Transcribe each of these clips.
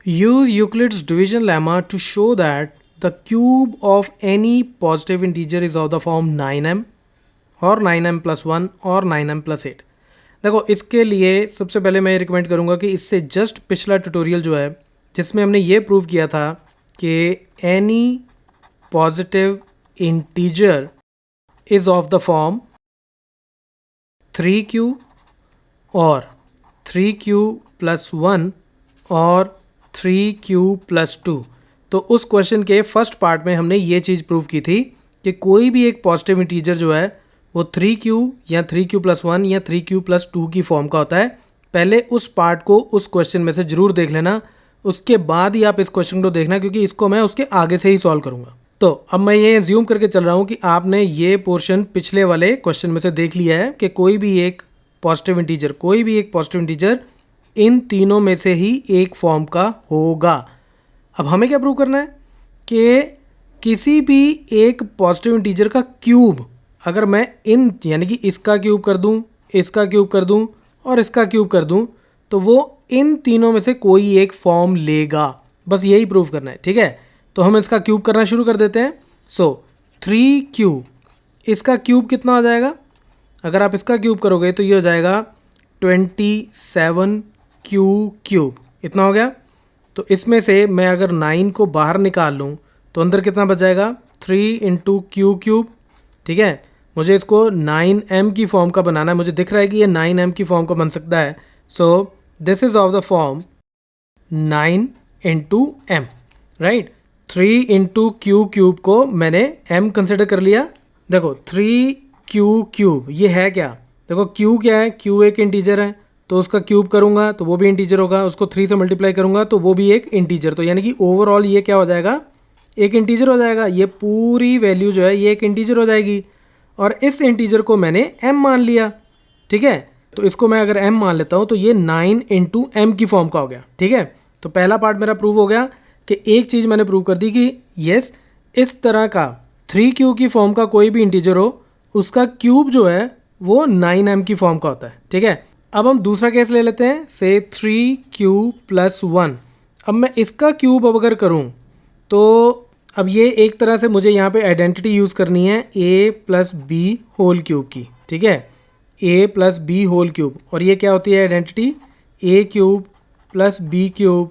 Use Euclid's division lemma to show that the cube of any positive integer is of the form 9m और 9m+1 और 9m+8। देखो इसके लिए सबसे पहले मैं रिकमेंड करूँगा कि इससे जस्ट पिछला ट्यूटोरियल जो है जिसमें हमने ये प्रूव किया था कि any positive integer is of the form 3q और 3q+1 और 3q+2। तो उस क्वेश्चन के फर्स्ट पार्ट में हमने ये चीज़ प्रूव की थी कि कोई भी एक पॉजिटिव इंटीजर जो है वो 3q या 3q+1 या 3q+2 की फॉर्म का होता है। पहले उस पार्ट को उस क्वेश्चन में से ज़रूर देख लेना, उसके बाद ही आप इस क्वेश्चन को देखना, क्योंकि इसको मैं उसके आगे से ही सॉल्व करूँगा। तो अब मैं ये एज्यूम करके चल रहा हूँ कि आपने ये पोर्शन पिछले वाले क्वेश्चन में से देख लिया है कि कोई भी एक पॉजिटिव इंटीजर इन तीनों में से ही एक फॉर्म का होगा। अब हमें क्या प्रूव करना है कि किसी भी एक पॉजिटिव इंटीजर का क्यूब अगर मैं इन यानी कि इसका क्यूब कर दूं, इसका क्यूब कर दूं और इसका क्यूब कर दूं तो वो इन तीनों में से कोई एक फॉर्म लेगा। बस यही प्रूव करना है, ठीक है। तो हम इसका क्यूब करना शुरू कर देते हैं। सो 3q, इसका क्यूब कितना हो जाएगा? अगर आप इसका क्यूब करोगे तो ये हो जाएगा 27q क्यूब, इतना हो गया। तो इसमें से मैं अगर 9 को बाहर निकाल लूँ तो अंदर कितना बच जाएगा? 3 × q क्यूब, ठीक है। मुझे इसको 9m की फॉर्म का बनाना है, मुझे दिख रहा है कि ये 9m की फॉर्म का बन सकता है। सो this is of the form 9 × m, right. 3 × q cube को मैंने m कंसिडर कर लिया। देखो 3q क्यूब ये है क्या? देखो q क्या है? q एक इंटीजर है, तो उसका क्यूब करूँगा तो वो भी इंटीजर होगा, उसको 3 से मल्टीप्लाई करूँगा तो वो भी एक इंटीजर। तो यानी कि ओवरऑल ये क्या हो जाएगा? एक इंटीजर हो जाएगा। ये पूरी वैल्यू जो है ये एक इंटीजर हो जाएगी और इस इंटीजर को मैंने m मान लिया, ठीक है। तो इसको मैं अगर m मान लेता हूँ तो ये 9 × m की फॉर्म का हो गया, ठीक है। तो पहला पार्ट मेरा प्रूव हो गया कि एक चीज़ मैंने प्रूव कर दी कि यस, इस तरह का 3q की फॉर्म का कोई भी इंटीजर हो उसका क्यूब जो है वो 9m की फॉर्म का होता है, ठीक है। अब हम दूसरा केस ले लेते हैं, से 3q+1। अब मैं इसका क्यूब अब अगर करूँ तो अब ये एक तरह से मुझे यहाँ पे आइडेंटिटी यूज़ करनी है a+b होल क्यूब की, ठीक है। a+b होल क्यूब, और ये क्या होती है identity? a³ + b³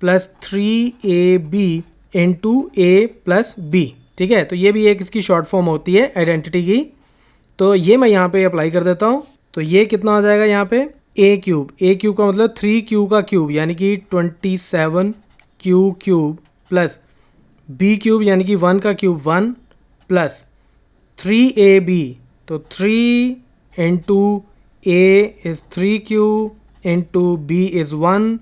+ 3ab × a+b, ठीक है। तो ये भी एक इसकी शॉर्ट फॉर्म होती है आइडेंटिटी की। तो ये मैं यहाँ पे अप्लाई कर देता हूँ। तो ये कितना हो जाएगा यहाँ पे? a³ का मतलब 3q का क्यूब यानी कि 27q क्यूब प्लस b³ यानी कि 1 का क्यूब 1 प्लस 3ab, तो 3 × a is 3q × b is 1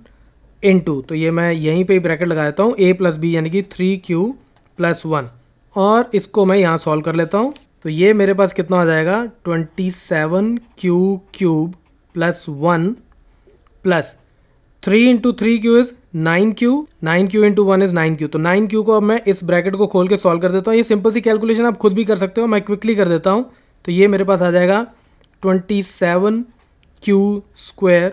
× तो ये मैं यहीं पे ब्रैकेट लगा देता हूँ a + b यानी कि 3q+1, और इसको मैं यहाँ सॉल्व कर लेता हूँ। तो ये मेरे पास कितना हो जाएगा? 27q³ + 1 plus 3 × 3q is 9q, 9q × 1 is 9q। तो 9q को अब मैं इस ब्रैकेट को खोल के सॉल्व कर देता हूँ। ये सिंपल सी कैलकुलेशन आप खुद भी कर सकते हो, मैं क्विकली कर देता हूँ। तो ये मेरे पास आ जाएगा 27q²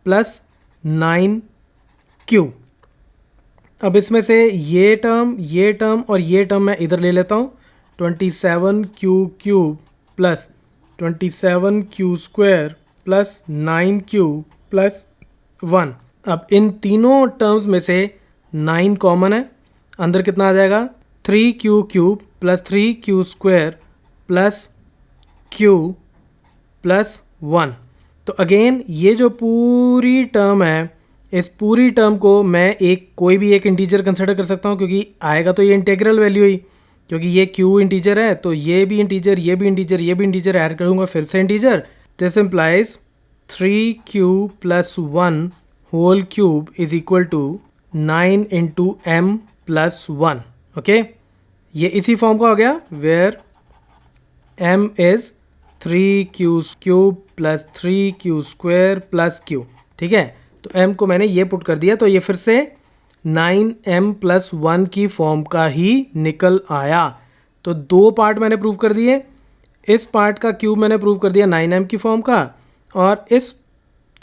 + 9q। अब इसमें से ये टर्म और ये टर्म मैं इधर ले लेता हूँ। 27q³ + 27q² + 9q + 1। अब इन तीनों टर्म्स में से 9 कॉमन है, अंदर कितना आ जाएगा? 3q³ + 3q² + q + 1। तो अगेन ये जो पूरी टर्म है, इस पूरी टर्म को मैं कोई भी एक इंटीजर कंसिडर कर सकता हूँ, क्योंकि आएगा तो ये इंटीग्रल वैल्यू ही, क्योंकि ये q इंटीजर है तो ये भी इंटीजर, ये भी इंटीजर, ये भी इंटीजर, ऐड करूँगा फिर से integer. This implies 3q + 1 whole cube is equal to 9 × m + 1, okay. ये इसी फॉर्म का हो गया where m is 3q³ + 3q² + q, ठीक है। तो m को मैंने ये पुट कर दिया, तो ये फिर से 9m + 1 की फॉर्म का ही निकल आया। तो दो पार्ट मैंने प्रूव कर दिए। इस पार्ट का क्यूब मैंने प्रूव कर दिया 9m की फॉर्म का, और इस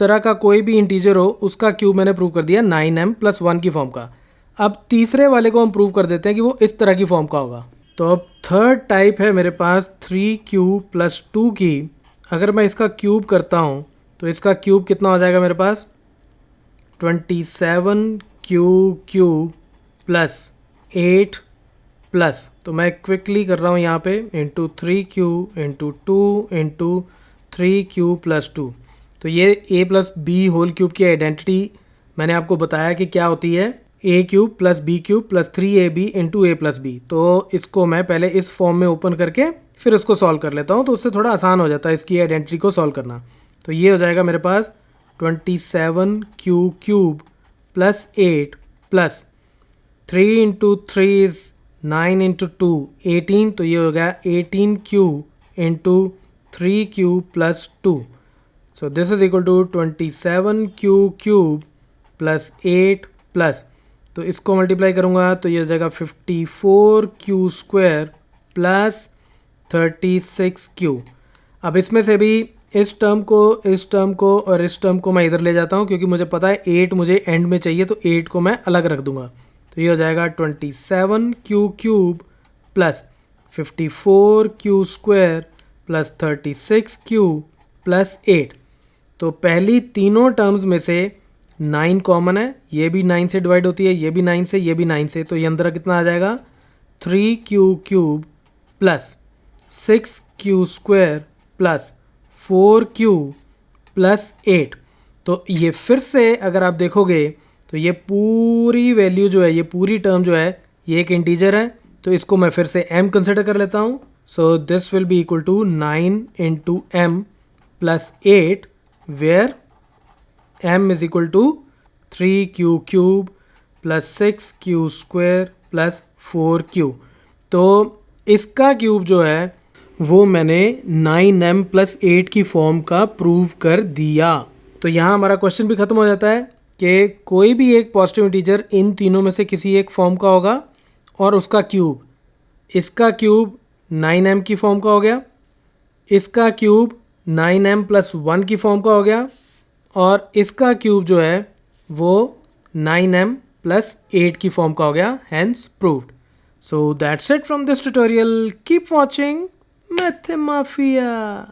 तरह का कोई भी इंटीजर हो उसका क्यूब मैंने प्रूव कर दिया 9m + 1 की फॉर्म का। अब तीसरे वाले को हम प्रूव कर देते हैं कि वो इस तरह की फॉर्म का होगा। तो अब थर्ड टाइप है मेरे पास 3q + 2 की। अगर मैं इसका क्यूब करता हूँ तो इसका क्यूब कितना हो जाएगा मेरे पास 27q क्यूब + 8 प्लस, तो मैं क्विकली कर रहा हूँ यहाँ पे into 3q into 2 into 3q + 2। तो ये a + b होल क्यूब की आइडेंटिटी मैंने आपको बताया कि क्या होती है a³ + b³ + 3ab into a + b। तो इसको मैं पहले इस फॉर्म में ओपन करके फिर उसको सॉल्व कर लेता हूँ, तो उससे थोड़ा आसान हो जाता है इसकी आइडेंटिटी को सॉल्व करना। तो ये हो जाएगा मेरे पास 27q³ + 8 plus 3 into 3 is 9 into 2 18, तो ये हो गया 18q into 3q + 2। So this is equal to 27q cube + 8 plus, तो इसको मल्टीप्लाई करूँगा तो ये हो जाएगा 54q² + 36q। अब इसमें से भी इस टर्म को और इस टर्म को मैं इधर ले जाता हूँ, क्योंकि मुझे पता है 8 मुझे एंड में चाहिए, तो 8 को मैं अलग रख दूंगा। तो ये हो जाएगा 27q³ + 54q² + 36q + 8। तो पहली तीनों टर्म्स में से 9 कॉमन है, ये भी 9 से डिवाइड होती है, ये भी 9 से, ये भी 9 से, तो ये अंदर कितना आ जाएगा 3q³ + 6q² + 4q + 8। तो ये फिर से अगर आप देखोगे तो ये पूरी वैल्यू जो है, ये पूरी टर्म जो है, ये एक इंटीजर है, तो इसको मैं फिर से m कंसिडर कर लेता हूँ। So this will be equal to 9 into m + 8 where m is equal to 3q³ + 6q² + 4q। तो इसका क्यूब जो है वो मैंने 9m + 8 की फॉर्म का प्रूव कर दिया। तो यहाँ हमारा क्वेश्चन भी ख़त्म हो जाता है कि कोई भी एक पॉजिटिव इंटीजर इन तीनों में से किसी एक फॉर्म का होगा और उसका क्यूब, इसका क्यूब 9m की फॉर्म का हो गया, इसका क्यूब 9m + 1 की फॉर्म का हो गया, और इसका क्यूब जो है वो 9m + 8 की फॉर्म का हो गया, hence proved. So that's it from this tutorial. Keep watching Mathemafia.